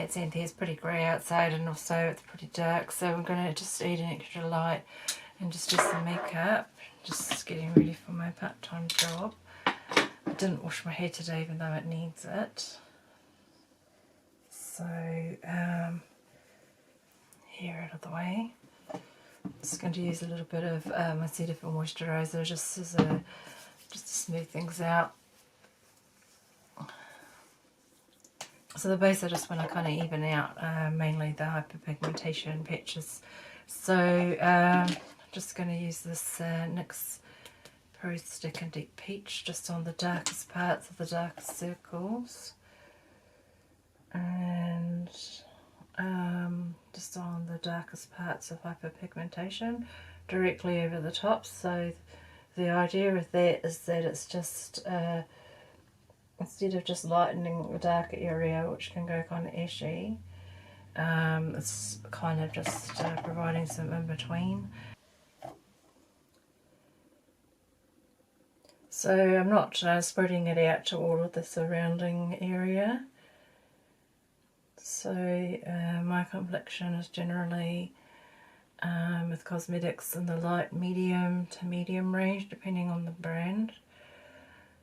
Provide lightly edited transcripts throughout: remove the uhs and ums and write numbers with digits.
at Xanthe, it's pretty grey outside and also it's pretty dark, so I'm going to just add an extra light and just do some makeup. Just getting ready for my part-time job. I didn't wash my hair today even though it needs it. So, hair out of the way. Just going to use a little bit of my Cetaphil moisturiser just to smooth things out. So the base I just want to kind of even out mainly the hyperpigmentation patches. So I'm just going to use this NYX Pro Stick and Deep Peach just on the darkest parts of the darkest circles. And just on the darkest parts of hyperpigmentation directly over the top. So the idea of that is that it's just instead of just lightening the darker area, which can go kind of ashy, it's kind of just providing some in between. So I'm not spreading it out to all of the surrounding area. So my complexion is generally with cosmetics in the light medium to medium range depending on the brand.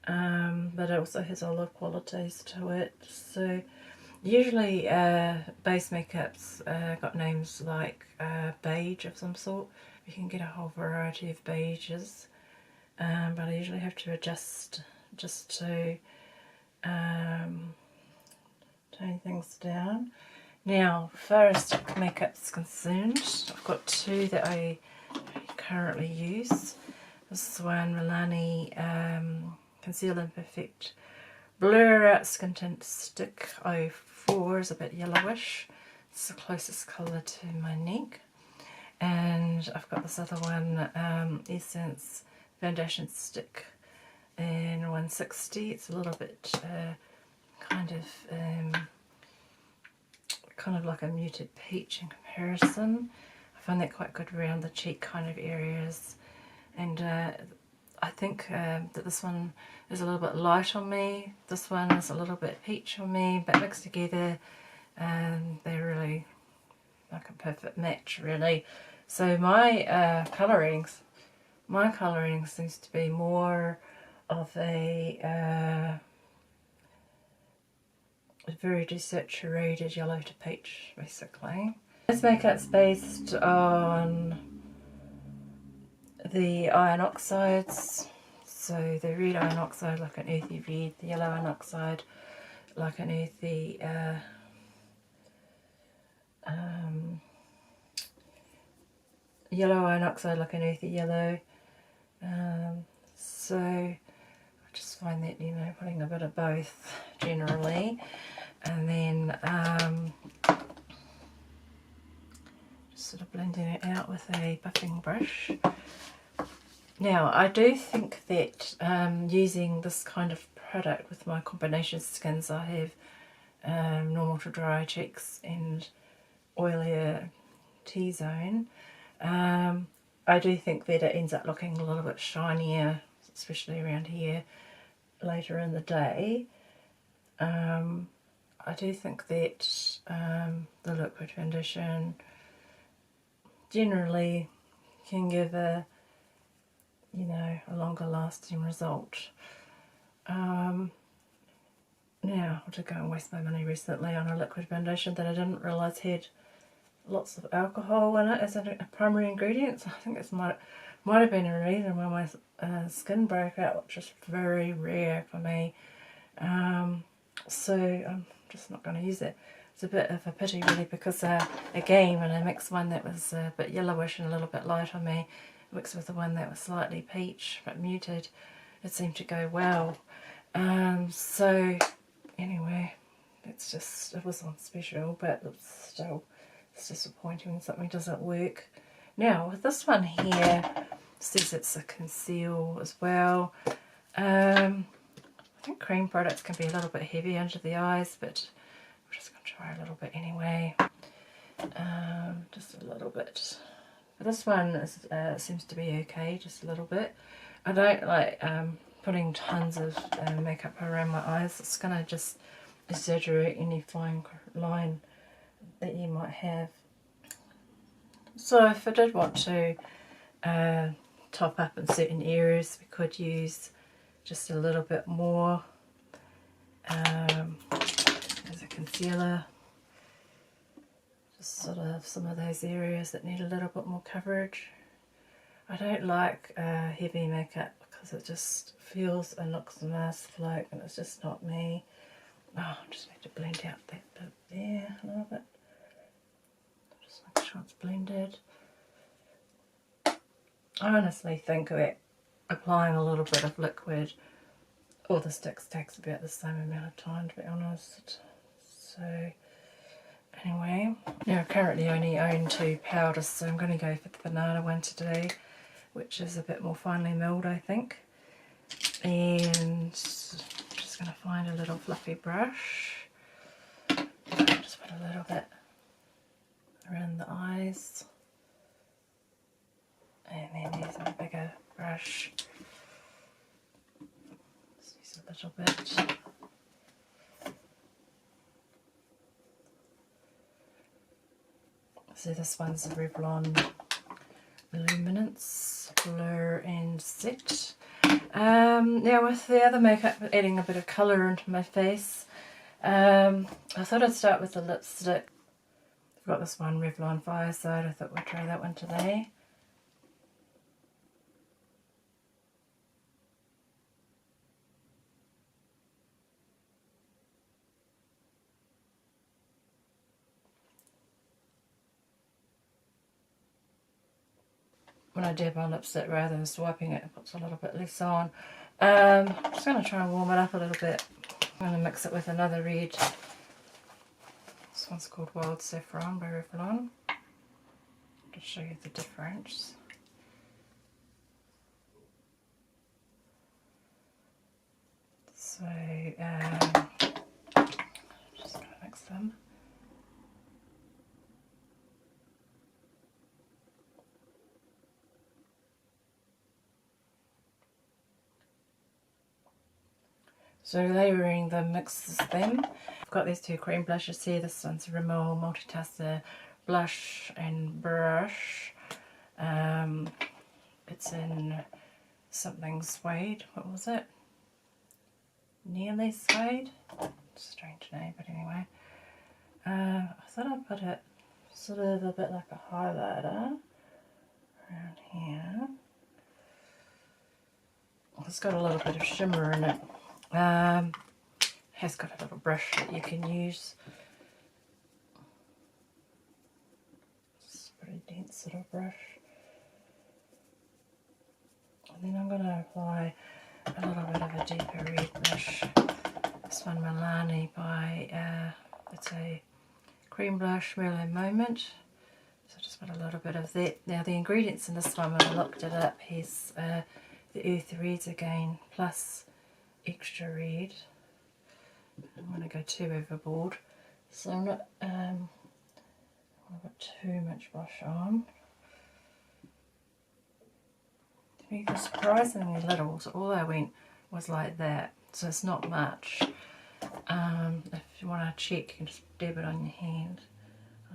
But it also has olive qualities to it. So usually base makeup's got names like beige of some sort. You can get a whole variety of beiges, but I usually have to adjust just to tone things down. Now, as far as makeup's concerned, I've got two that I currently use. This is one, Milani Conceal and Perfect Blur Out Skin Tint Stick 04, is a bit yellowish. It's the closest colour to my neck. And I've got this other one, Essence Foundation Stick in 160. It's a little bit kind of like a muted peach in comparison. I find that quite good around the cheek kind of areas. And I think that this one is a little bit light on me, this one is a little bit peach on me, but mixed together they're really like a perfect match really. So my colouring seems to be more of a very desaturated yellow to peach basically. This makeup's based on the iron oxides, so the red iron oxide like an earthy red, the yellow iron oxide like an earthy yellow iron oxide like an earthy yellow. So I just find that, you know, putting a bit of both generally, and then just sort of blending it out with a buffing brush. Now, I do think that using this kind of product with my combination skins, I have normal to dry cheeks and oilier T-zone. I do think that it ends up looking a little bit shinier, especially around here later in the day. I do think that the liquid foundation generally can give a, you know, a longer lasting result. Now, I did go and waste my money recently on a liquid foundation that I didn't realise had lots of alcohol in it as a primary ingredient. So I think this might have been a reason why my skin broke out, which is very rare for me. So I'm just not going to use it. It's a bit of a pity really, because again, when I mixed one that was a bit yellowish and a little bit light on me, mixed with the one that was slightly peach but muted, it seemed to go well. So anyway, it's just, it was on special, but it's still, it's disappointing when something doesn't work. Now with this one here, it says it's a conceal as well. I think cream products can be a little bit heavy under the eyes, but we're just going to try a little bit anyway. Just a little bit. But this one is, seems to be okay, just a little bit. I don't like putting tons of makeup around my eyes. It's going to just exaggerate any fine line that you might have. So if I did want to top up in certain areas, we could use just a little bit more as a concealer. Just sort of some of those areas that need a little bit more coverage. I don't like heavy makeup because it just feels and looks mask-like, and it's just not me. Oh, I just need to blend out that bit there a little bit. Just make sure it's blended. I honestly think that applying a little bit of liquid or the sticks takes about the same amount of time, to be honest. So anyway, now I currently only own 2 powders, so I'm going to go for the banana one today, which is a bit more finely milled, I think. And just going to find a little fluffy brush. Just put a little bit around the eyes, and then use a bigger brush. Just use a little bit. So this one's the Revlon Luminance Blur and Set. Now with the other makeup, adding a bit of colour into my face, I thought I'd start with the lipstick. I've got this one, Revlon Fireside. I thought we'd try that one today. When I dab my lipstick, rather than swiping it, it puts a little bit less on. I'm just going to try and warm it up a little bit. I'm going to mix it with another red. This one's called Wild Saffron by Revlon. I'll just show you the difference. So, just going to mix them. So layering the mixes them. I've got these 2 cream blushes here. This one's Rimmel Multitasser Blush and Brush. It's in something suede. What was it? Nearly suede? Strange name, but anyway. I thought I'd put it sort of a bit like a highlighter around here. It's got a little bit of shimmer in it. Has got a little brush that you can use. It's a pretty dense little brush. And then I'm going to apply a little bit of a deeper red brush. This one, Milani by, it's a cream blush, Merlot Moment. So just put a little bit of that. Now the ingredients in this one, when I looked it up, is the Earth Reds again, plus extra red. I don't want to go too overboard, so I'm not want to put too much blush on. To be surprisingly little, so all I went was like that, so it's not much. If you want to check, you can just dab it on your hand.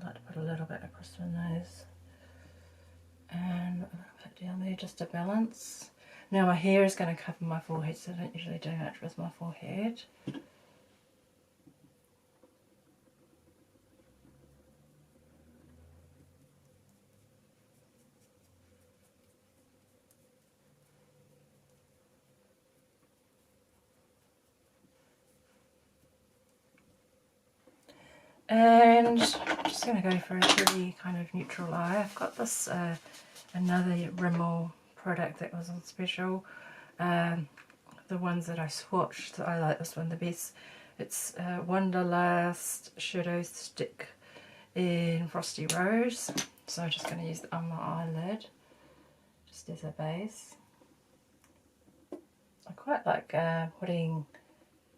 I like to put a little bit across my nose and a little bit down there just to balance. Now my hair is going to cover my forehead, so I don't usually do much with my forehead. And I'm just going to go for a pretty kind of neutral eye. I've got this another Rimmel product that was on special. The ones that I swatched, I like this one the best. It's Wonderlast Shadow Stick in Frosty Rose. So I'm just going to use it on my eyelid, just as a base. I quite like putting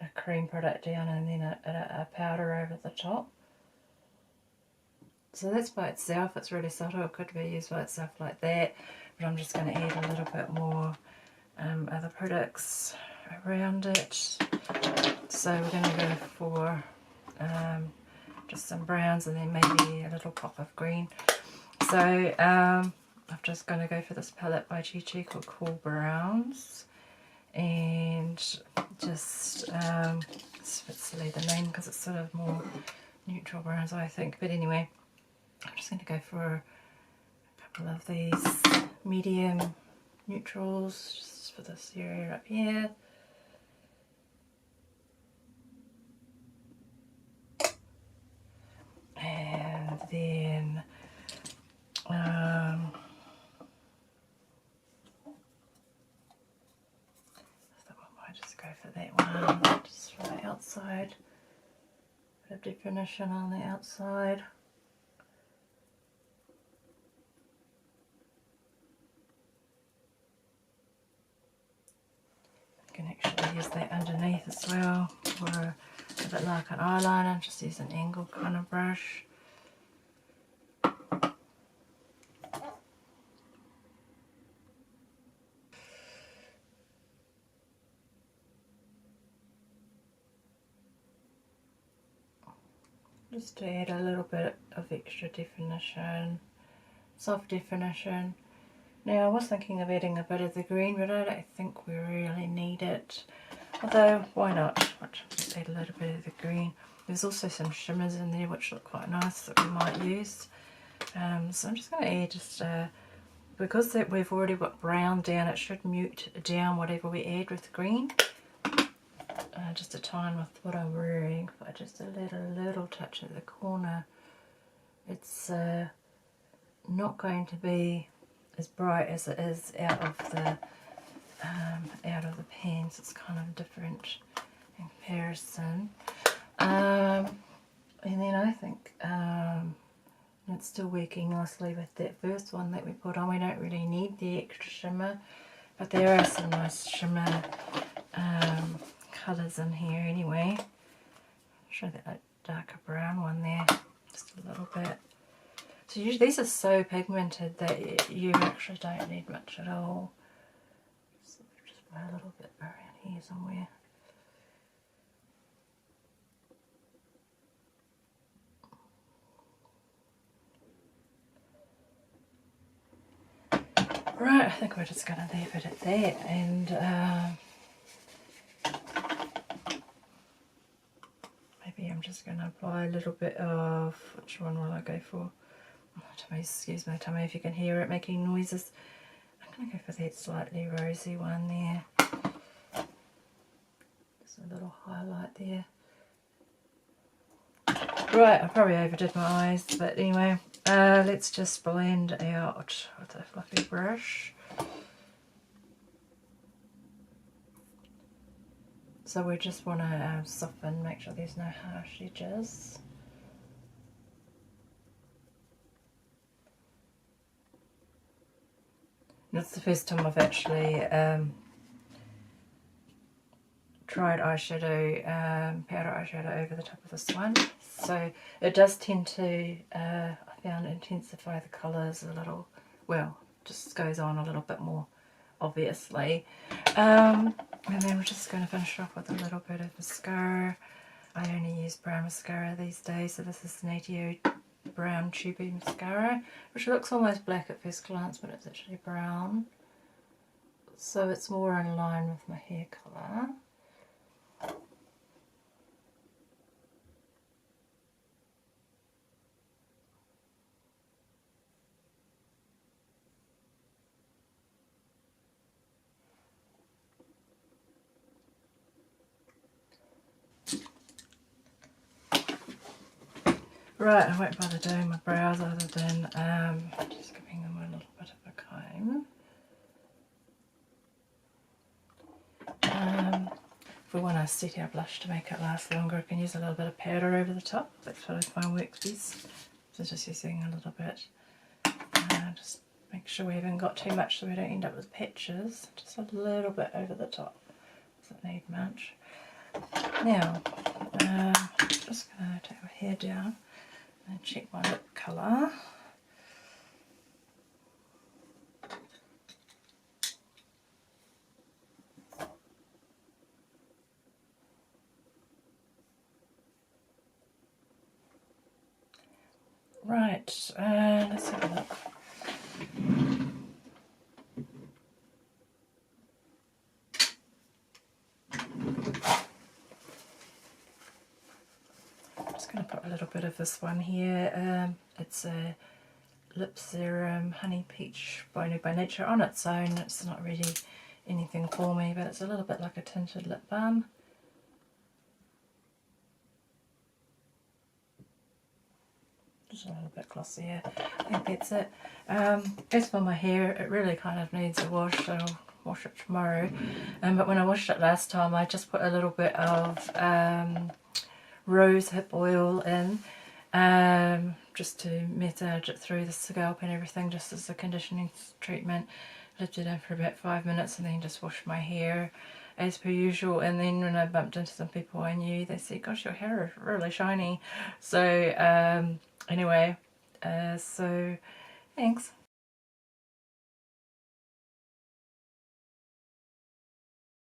a cream product down and then a powder over the top. So that's by itself, it's really subtle. It could be used by itself like that, but I'm just going to add a little bit more other products around it. So we're going to go for just some browns and then maybe a little pop of green. So I'm just going to go for this palette by Chi called Cool Browns, and just it's a bit silly the name because it's sort of more neutral browns, I think, but anyway, I'm just going to go for a couple of these medium neutrals just for this area up here. And then I might just go for that one, just for the outside, bit of definition on the outside. You can actually use that underneath as well, or a bit like an eyeliner, just use an angle kind of brush. Just to add a little bit of extra definition, soft definition. Now I was thinking of adding a bit of the green, but I don't think we really need it. Although, why not? Let's add a little bit of the green. There's also some shimmers in there which look quite nice that we might use. So I'm just going to add just, because that we've already got brown down, it should mute down whatever we add with green. Just a time with what I'm wearing, but just a little touch at the corner. It's not going to be as bright as it is out of the pans. It's kind of different in comparison. And then I think it's still working nicely with that first one that we put on. We don't really need the extra shimmer, but there are some nice shimmer colours in here anyway. Show that darker brown one there, just a little bit. So usually these are so pigmented that you actually don't need much at all. So just put a little bit around here somewhere. Right, I think we're just going to leave it at that, and maybe I'm just going to apply a little bit of, which one will I go for? Oh, tummy, excuse my tummy if you can hear it making noises. I'm going to go for that slightly rosy one there. Just a little highlight there. Right, I probably overdid my eyes, but anyway, let's just blend out with a fluffy brush. So we just want to soften, make sure there's no harsh edges. It's the first time I've actually tried eyeshadow, powder eyeshadow over the top of this one. So it does tend to, I found, intensify the colours a little, well, just goes on a little bit more obviously. And then we're just going to finish off with a little bit of mascara. I only use brown mascara these days, so this is Xanthe brown tubey mascara, which looks almost black at first glance, but it's actually brown. So it's more in line with my hair colour. Right, I won't bother doing my brows other than just giving them a little bit of a comb. If we want to set our blush to make it last longer, I can use a little bit of powder over the top. That's what I find works best. So just using a little bit. Just make sure we haven't got too much so we don't end up with patches. Just a little bit over the top. Doesn't need much. Now, I'm just going to take my hair down and check my lip colour. Right, let's have a look. I'm just going to put a little bit of this one here. It's a lip serum honey peach by nature on its own. It's not really anything for me, but it's a little bit like a tinted lip balm. Just a little bit glossier. I think that's it. As for my hair, it really kind of needs a wash, so I'll wash it tomorrow. But when I washed it last time, I just put a little bit of rose hip oil in, just to massage it through the scalp and everything, just as a conditioning treatment. Left it in for about 5 minutes and then just washed my hair as per usual. And then when I bumped into some people I knew, they said, gosh, your hair is really shiny. So anyway, so thanks.